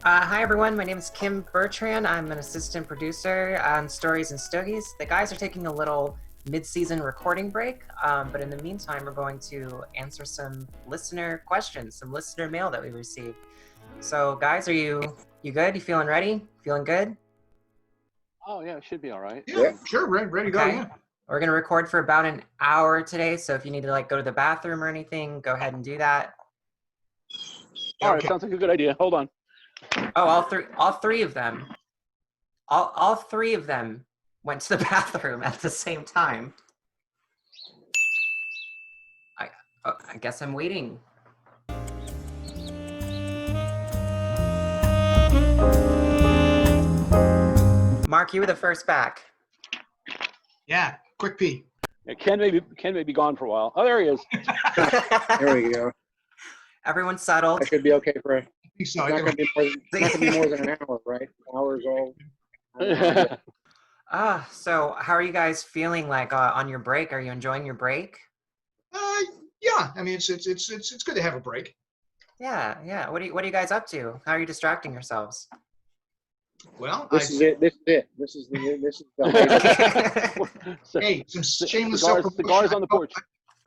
Hi everyone, my name is Kim Bertrand. I'm an assistant producer on Stories and Stogies. The guys are taking a little mid-season recording break, but in the meantime, we're going to answer some listener questions, some listener mail that we received. So, guys, are you good? You feeling ready? Feeling good? Oh yeah, it should be all right. Yeah, sure, ready to go. Okay. Yeah. We're gonna record for about an hour today, so if you need to go to the bathroom or anything, go ahead and do that. All right, Okay. sounds like a good idea. Hold on. Oh, all three of them. All three of them went to the bathroom at the same time. I guess I'm waiting. Mark, you were the first back. Yeah, quick pee. Yeah, Ken may be gone for a while. Oh, there he is. There we go. Everyone's settled. I should be okay for. I think so. It's not going to be more than an hour, right? An hour's all. So how are you guys feeling on your break? Are you enjoying your break? Yeah. I mean, it's good to have a break. Yeah. What are you guys up to? How are you distracting yourselves? Well, This is it. This is the. Hey, some shameless cigars self-promotion. on the porch.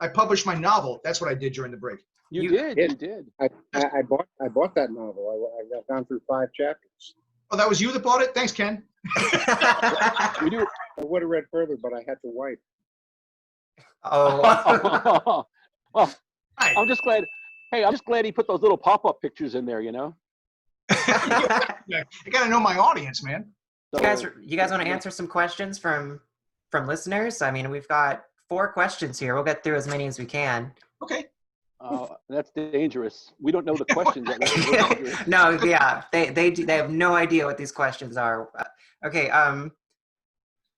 I published my novel. That's what I did during the break. You did. I bought that novel. I've gone through 5 chapters. Oh, that was you that bought it? Thanks, Ken. We do. I would have read further, but I had to wipe. Oh. Well, Hi. I'm just glad. Hey, I'm just glad he put those little pop-up pictures in there. You know. I got to know my audience, man. So, You guys want to answer some questions from listeners? I mean, we've got 4 questions here. We'll get through as many as we can. Okay. that's dangerous. We don't know the questions. That No, yeah, they have no idea what these questions are. Okay,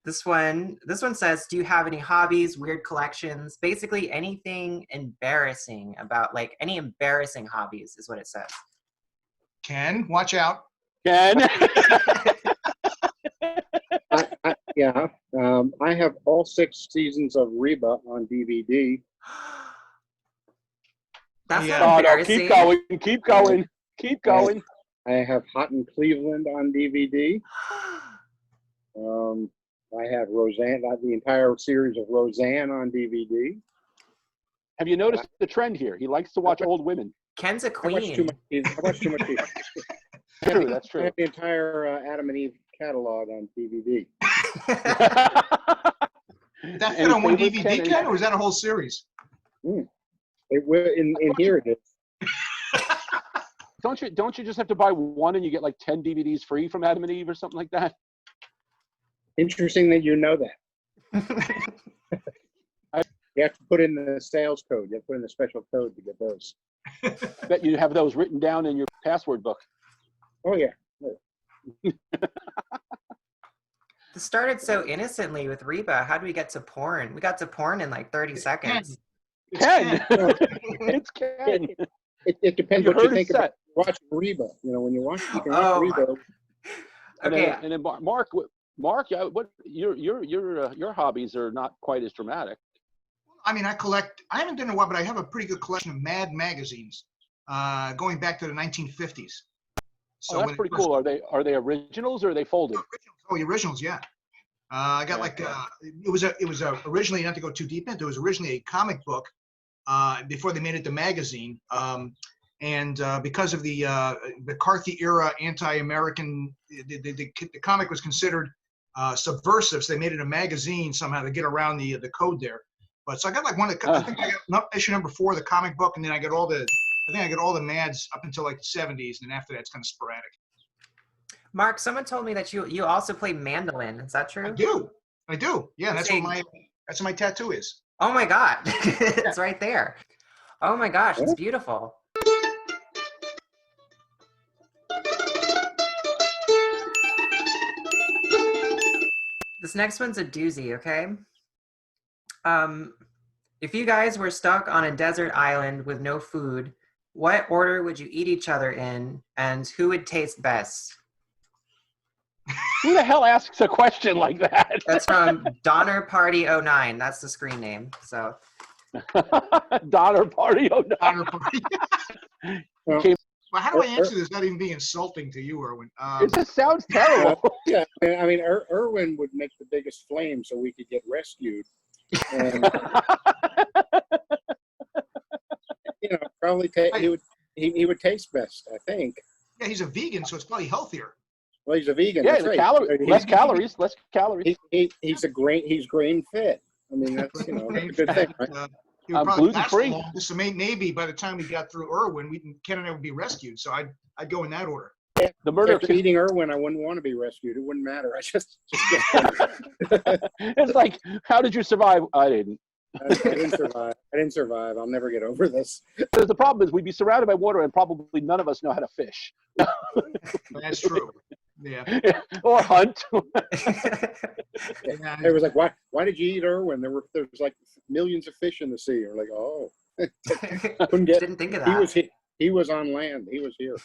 this one says, do you have any hobbies, weird collections, basically anything embarrassing about any embarrassing hobbies is what it says. Ken, watch out. Ken. I have all 6 seasons of Reba on DVD. That's Yeah. not No, embarrassing. keep going. I have Hot in Cleveland on DVD. I have Roseanne, the entire series of Roseanne on DVD. Have you noticed the trend here? He likes to watch old women. Ken's a I watch too queen. much TV. True, that's I true. have the entire Adam and Eve catalog on DVD. That fit on one DVD, Ken, or was that a whole series? It will in here it is. Don't you just have to buy one and you get 10 DVDs free from Adam and Eve or something like that? Interesting that you know that. You have to put in the sales code. You have to put in the special code to get those. I bet you have those written down in your password book. Oh yeah. This started so innocently with Reba. How do we get to porn? We got to porn in 30 seconds. Ken. It's Ken. It depends You what you heard think it about watching Reba. When you watch, you can watch Reba. Okay. And then Mark, what your hobbies are not quite as dramatic. I mean, I haven't done it in a while, but I have a pretty good collection of Mad magazines going back to the 1950s. So that's pretty cool. Are they originals or are they folded? The originals, yeah. I got it was originally, not to go too deep into, it was originally a comic book before they made it the magazine. And because of the McCarthy era anti-American, the comic was considered subversive, so they made it a magazine somehow to get around the code there. But so I got I think I got issue number 4 of the comic book, and then I got all the Mads up until the 70s, and then after that it's kind of sporadic. Mark, someone told me that you also play mandolin. Is that true? I do. Yeah, that's what my tattoo is. Oh my God, it's right there. Oh my gosh, it's beautiful. This next one's a doozy, okay? If you guys were stuck on a desert island with no food, what order would you eat each other in, and who would taste best? Who the hell asks a question like that? That's from Donner Party 09. That's the screen name. So Donner Party 09. Donner Party. Well, Came Well, how do answer this without even being insulting to you, Irwin. It just sounds terrible. Yeah, I mean, Irwin would make the biggest flame so we could get rescued. And, probably he would taste best, I think. Yeah, he's a vegan, so it's probably healthier. Well, he's a vegan. Yeah, that's the right. less calories. He's grain fed. I mean, that's a good thing, right? He would I'm probably last gluten-free. the longest, so maybe by the time we got through Irwin, Ken and I would be rescued. So I'd go in that order. The murder After eating Irwin, I wouldn't want to be rescued. It wouldn't matter. I just It's like, how did you survive? I didn't. I didn't survive. I'll never get over this. Because the problem is we'd be surrounded by water and probably none of us know how to fish. That's true. Yeah. Or hunt. It was like, why did you eat Irwin? There was like millions of fish in the sea. We're like, oh, Didn't think of that. He was on land. He was here.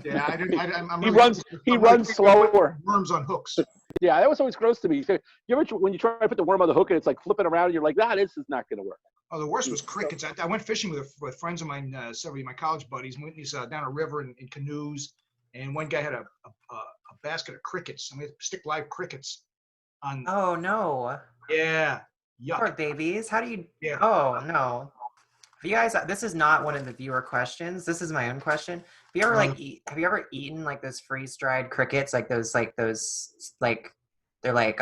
Yeah, I didn't. I'm He really, runs slower. Worms on hooks. Yeah, that was always gross to me. You ever, when you try to put the worm on the hook and it's like flipping around, and you're like, this is not going to work. Oh, the worst was crickets. I went fishing with friends of mine, several of my college buddies. We went down a river in canoes, and one guy had a basket of crickets. And we had to stick live crickets on. Oh no. Yeah. Yuck. Poor babies. How do you? Yeah. Oh no. Have you guys? This is not one of the viewer questions. This is my own question. Have you ever have you ever eaten like those freeze-dried crickets? Like those they're like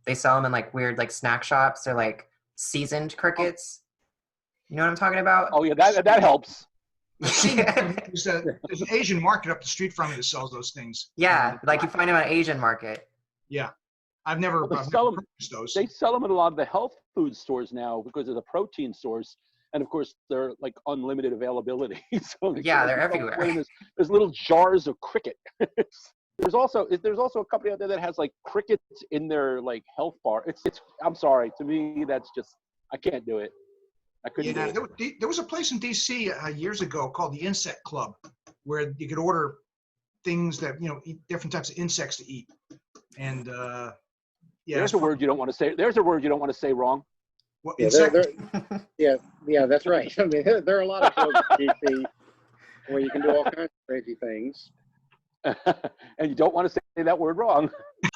they sell them in like weird like snack shops. They're like seasoned crickets. You know what I'm talking about? Oh yeah, that helps. There's an Asian market up the street from me that sells those things. Yeah, like you find them at an Asian market. Yeah, I've never purchased those. They sell them at a lot of the health food stores now because of the protein stores. And of course, they're like unlimited availability. So yeah, they're everywhere. There's little jars of cricket. There's also a company out there that has like crickets in their like health bar. It's. I'm sorry, to me that's just, I can't do it. I couldn't. Yeah, do it. there was a place in D.C. Years ago called the Insect Club, where you could order things that eat different types of insects to eat. And yeah, there's a word you don't want to say. There's a word you don't want to say wrong. What, yeah, that's right. I mean, there are a lot of shows at DC where you can do all kinds of crazy things. And you don't want to say that word wrong.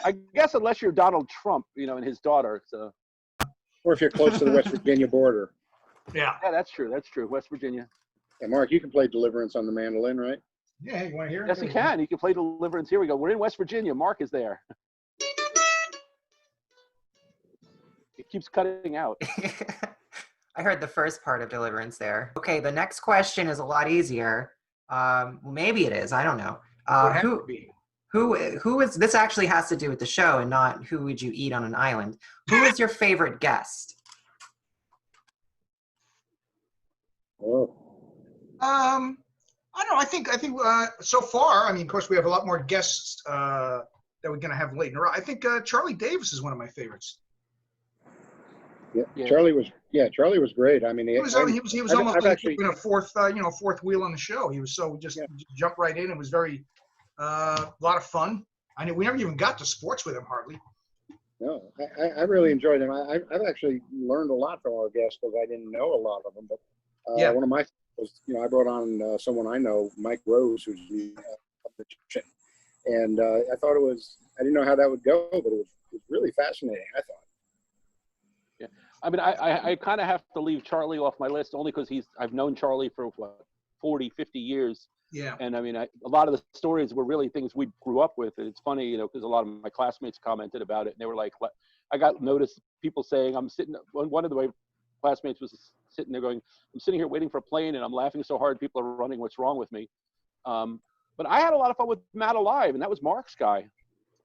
I guess unless you're Donald Trump, and his daughter. So. Or if you're close to the West Virginia border. Yeah. Yeah, that's true. That's true. West Virginia. Yeah, Mark, you can play Deliverance on the mandolin, right? Yeah, you want to hear it? Yes, he can. He can play Deliverance. Here we go. We're in West Virginia. Mark is there. It keeps cutting out. I heard the first part of Deliverance there. Okay, the next question is a lot easier. Maybe it is. I don't know. Who is this? Actually has to do with the show and not who would you eat on an island. Who is your favorite guest? Oh. I don't know. I think so far. I mean, of course, we have a lot more guests that we're going to have later. I think Charlie Davis is one of my favorites. Yeah. Charlie was great. I mean, he was almost like actually a fourth wheel on the show. He was so just jumped right in. It was very a lot of fun. I mean, we never even got to sports with him hardly. No, I really enjoyed him. I've actually learned a lot from our guests because I didn't know a lot of them. But one of my was I brought on someone I know, Mike Rose, who's a magician, and I thought I didn't know how that would go, but it was really fascinating. I thought. Yeah, I mean, I kind of have to leave Charlie off my list only because I've known Charlie for 40, 50 years. Yeah. And I mean, a lot of the stories were really things we grew up with. And it's funny, because a lot of my classmates commented about it. And they were like, I got noticed people saying, one of the classmates was sitting there going, I'm sitting here waiting for a plane and I'm laughing so hard people are running. What's wrong with me? But I had a lot of fun with Matt Alive, and that was Mark's guy.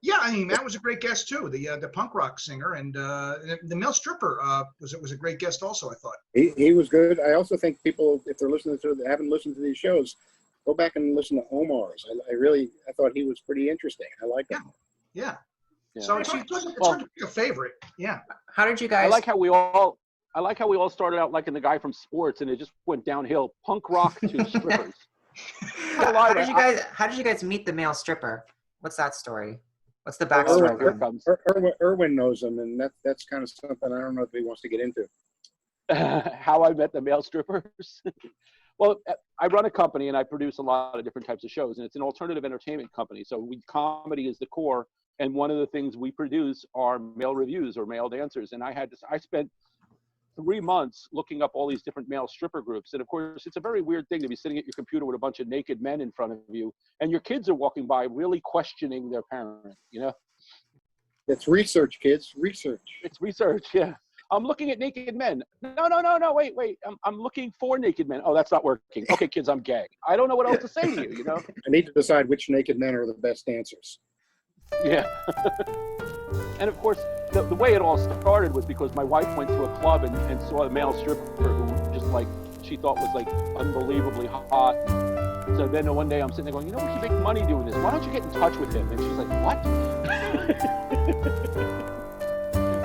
Yeah, I mean, Matt was a great guest too. The punk rock singer, and the male stripper was a great guest also. I thought he was good. I also think people, if they're listening to haven't listened to these shows, go back and listen to Omar's. I thought he was pretty interesting. I like him. Yeah. So it's hard to pick a favorite. Yeah. How did you guys? I like how we all started out liking the guy from sports, and it just went downhill. Punk rock to strippers. How did you guys meet the male stripper? What's that story? What's the backstory? Irwin knows him, and that's kind of something I don't know if he wants to get into. How I met the male strippers. Well, I run a company and I produce a lot of different types of shows, and it's an alternative entertainment company. So comedy is the core, and one of the things we produce are male reviews or male dancers. And I spent 3 months looking up all these different male stripper groups. And of course, it's a very weird thing to be sitting at your computer with a bunch of naked men in front of you, and your kids are walking by really questioning their parent, you know? It's research, kids, research. It's research, yeah. I'm looking at naked men. No, wait. I'm looking for naked men. Oh, that's not working. Okay, kids, I'm gay. I don't know what else to say to you, you know? I need to decide which naked men are the best dancers. Yeah. And of course, the way it all started was because my wife went to a club and saw a male stripper who just like, she thought was like unbelievably hot. So then one day I'm sitting there going, you know, we should make money doing this. Why don't you get in touch with him? And she's like, what?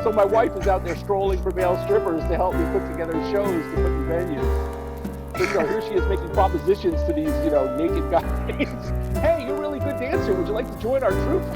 So my wife is out there strolling for male strippers to help me put together shows to put in venues. So, you know, here she is making propositions to these, you know, naked guys. Hey, you're a really good dancer. Would you like to join our troupe?